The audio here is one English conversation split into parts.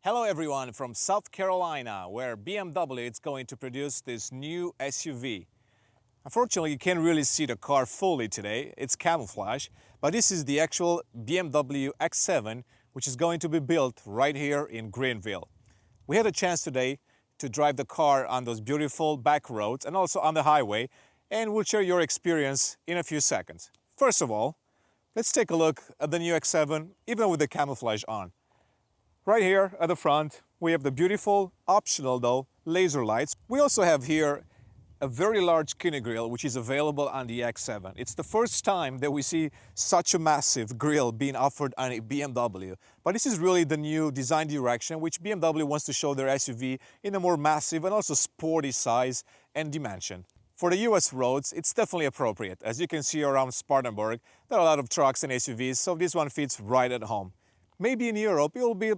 Hello everyone from South Carolina, where BMW is going to produce this new SUV. Unfortunately, you can't really see the car fully today, it's camouflage, but this is the actual BMW X7, which is going to be built right here in Greenville. We had a chance today to drive the car on those beautiful back roads and also on the highway, and we'll share your experience in a few seconds. First of all, let's take a look at the new X7, even with the camouflage on. Right here at the front, we have the beautiful, optional though, laser lights. We also have here a very large kidney grille, which is available on the X7. It's the first time that we see such a massive grille being offered on a BMW. But this is really the new design direction, which BMW wants to show their SUV in a more massive and also sporty size and dimension. For the US roads, it's definitely appropriate. As you can see around Spartanburg, there are a lot of trucks and SUVs, so this one fits right at home. Maybe in Europe, it will be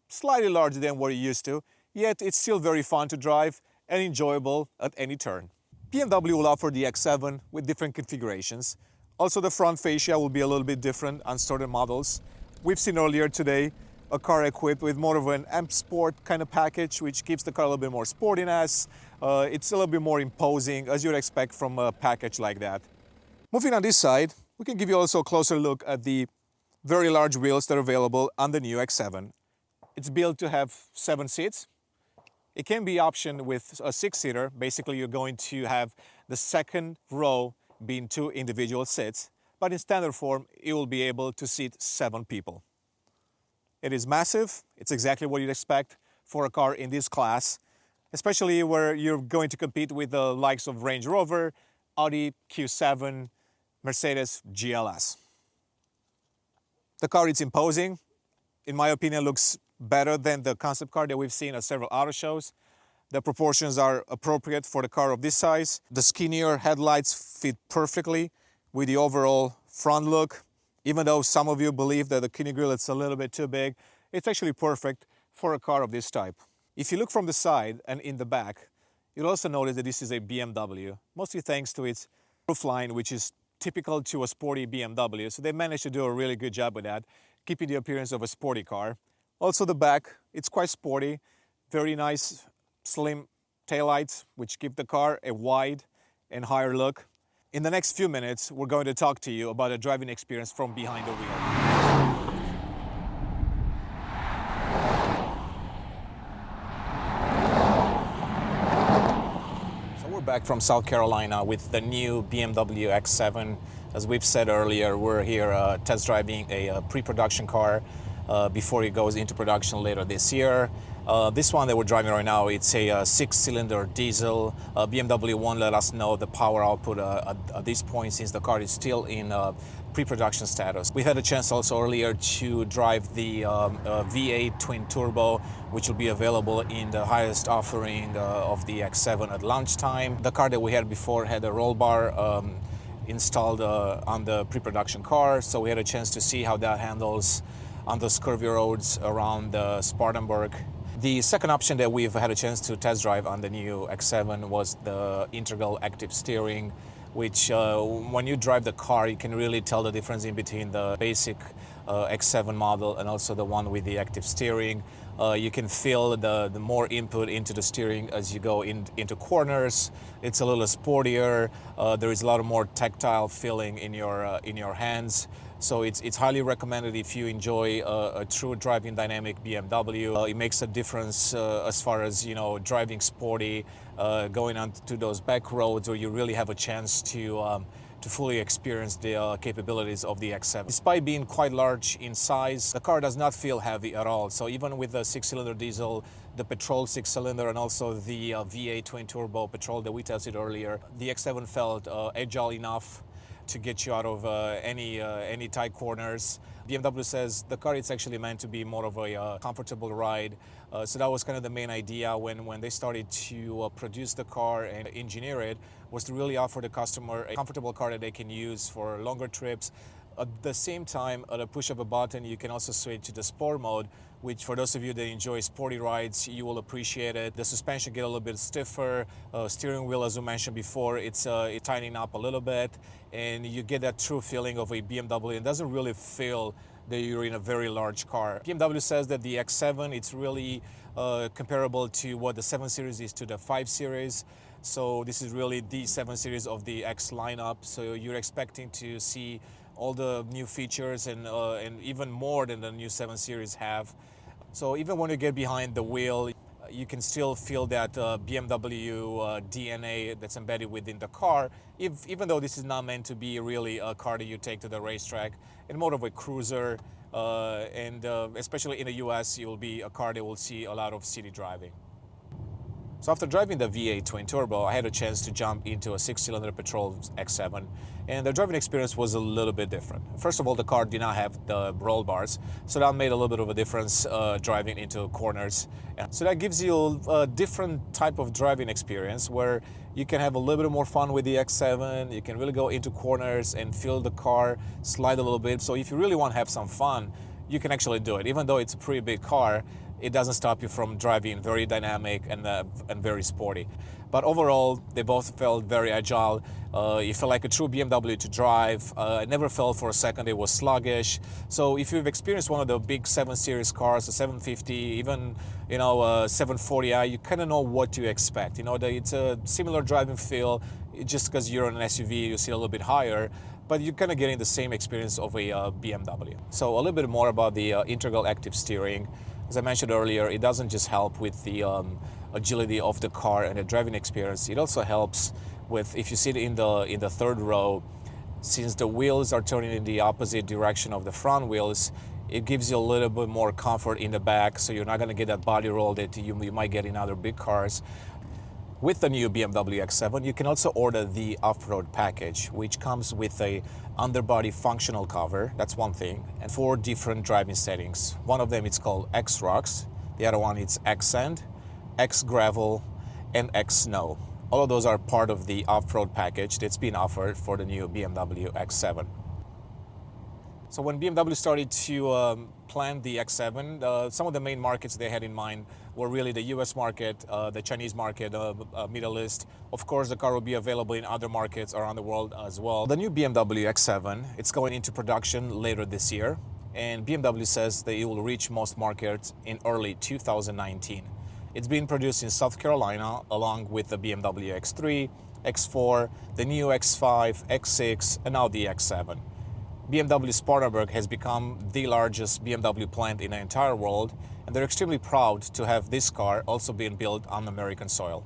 slightly larger than what you're used to, yet it's still very fun to drive and enjoyable at any turn. BMW will offer the X7 with different configurations. Also, the front fascia will be a little bit different on certain models. We've seen earlier today a car equipped with more of an M Sport kind of package, which gives the car a little bit more sportiness. It's a little bit more imposing, as you'd expect from a package like that. Moving on this side, we can give you also a closer look at the very large wheels that are available on the new X7. It's built to have 7 seats. It can be optioned with a 6-seater. Basically, you're going to have the second row being 2 individual seats, but in standard form, it will be able to seat 7 people. It is massive. It's exactly what you'd expect for a car in this class, especially where you're going to compete with the likes of Range Rover, Audi Q7, Mercedes GLS. The car is imposing. In my opinion, looks better than the concept car that we've seen at several auto shows. The proportions are appropriate for the car of this size. The skinnier headlights fit perfectly with the overall front look. Even though some of you believe that the kidney grille is a little bit too big, it's actually perfect for a car of this type. If you look from the side and in the back, you'll also notice that this is a BMW, mostly thanks to its roofline, which is typical to a sporty BMW. So they managed to do a really good job with that, keeping the appearance of a sporty car. Also the back, it's quite sporty, very nice slim taillights, which give the car a wide and higher look. In the next few minutes, we're going to talk to you about a driving experience from behind the wheel. So we're back from South Carolina with the new BMW X7. As we've said earlier, we're here test driving a pre-production car before it goes into production later this year. This one that we're driving right now, it's a 6-cylinder diesel. BMW won't let us know the power output at this point, since the car is still in pre-production status. We had a chance also earlier to drive the V8 twin turbo, which will be available in the highest offering of the X7 at lunchtime. The car that we had before had a roll bar installed on the pre-production car, so we had a chance to see how that handles on those curvy roads around Spartanburg. The second option that we've had a chance to test drive on the new X7 was the integral active steering, which when you drive the car, you can really tell the difference in between the basic X7 model and also the one with the active steering. You can feel the more input into the steering as you go into corners. It's a little sportier. There is a lot more tactile feeling in your hands. So it's highly recommended if you enjoy a true driving dynamic BMW. It makes a difference as far as, you know, driving sporty, going onto those back roads where you really have a chance to fully experience the capabilities of the X7. Despite being quite large in size, the car does not feel heavy at all. So even with the 6-cylinder diesel, the petrol 6-cylinder, and also the V8 twin turbo petrol that we tested earlier, the X7 felt agile enough to get you out of any tight corners. BMW says the car is actually meant to be more of a comfortable ride. So that was kind of the main idea when they started to produce the car and engineer it, was to really offer the customer a comfortable car that they can use for longer trips. At the same time, at a push of a button, you can also switch to the sport mode, which for those of you that enjoy sporty rides, you will appreciate it. The suspension get a little bit stiffer. Steering wheel, as we mentioned before, it's tightening up a little bit, and you get that true feeling of a BMW. It doesn't really feel that you're in a very large car. BMW says that the X7, it's really comparable to what the 7 Series is to the 5 Series. So this is really the 7 Series of the X lineup. So you're expecting to see all the new features and even more than the new 7 Series have. So even when you get behind the wheel, you can still feel that BMW DNA that's embedded within the car, even though this is not meant to be really a car that you take to the racetrack, and more of a cruiser, and especially in the US, it will be a car that will see a lot of city driving. So after driving the V8 twin turbo, I had a chance to jump into a 6-cylinder petrol X7, and the driving experience was a little bit different. First of all, the car did not have the roll bars, so that made a little bit of a difference driving into corners. So that gives you a different type of driving experience where you can have a little bit more fun with the X7. You can really go into corners and feel the car slide a little bit. So if you really want to have some fun, you can actually do it. Even though it's a pretty big car, it doesn't stop you from driving very dynamic and very sporty. But overall, they both felt very agile. You felt like a true BMW to drive. It never felt for a second it was sluggish. So if you've experienced one of the big 7 Series cars, a 750, even a 740i, you kind of know what to expect. It's a similar driving feel. Just because you're in an SUV, you see a little bit higher, but you're kind of getting the same experience of a BMW. So a little bit more about the integral active steering. As I mentioned earlier, it doesn't just help with the agility of the car and the driving experience. It also helps with, if you sit in the third row, since the wheels are turning in the opposite direction of the front wheels, it gives you a little bit more comfort in the back, so you're not going to get that body roll that you might get in other big cars. With the new BMW X7, you can also order the off-road package, which comes with a underbody functional cover, that's one thing, and 4 different driving settings. One of them is called X Rocks, the other one is X Sand, X Gravel, and X Snow. All of those are part of the off-road package that's been offered for the new BMW X7. So when BMW started to plan the X7, some of the main markets they had in mind were really the US market, the Chinese market, Middle East. Of course, the car will be available in other markets around the world as well. The new BMW X7, it's going into production later this year, and BMW says that it will reach most markets in early 2019. It's being produced in South Carolina along with the BMW X3, X4, the new X5, X6, and now the X7. BMW Spartanburg has become the largest BMW plant in the entire world, and they're extremely proud to have this car also being built on American soil.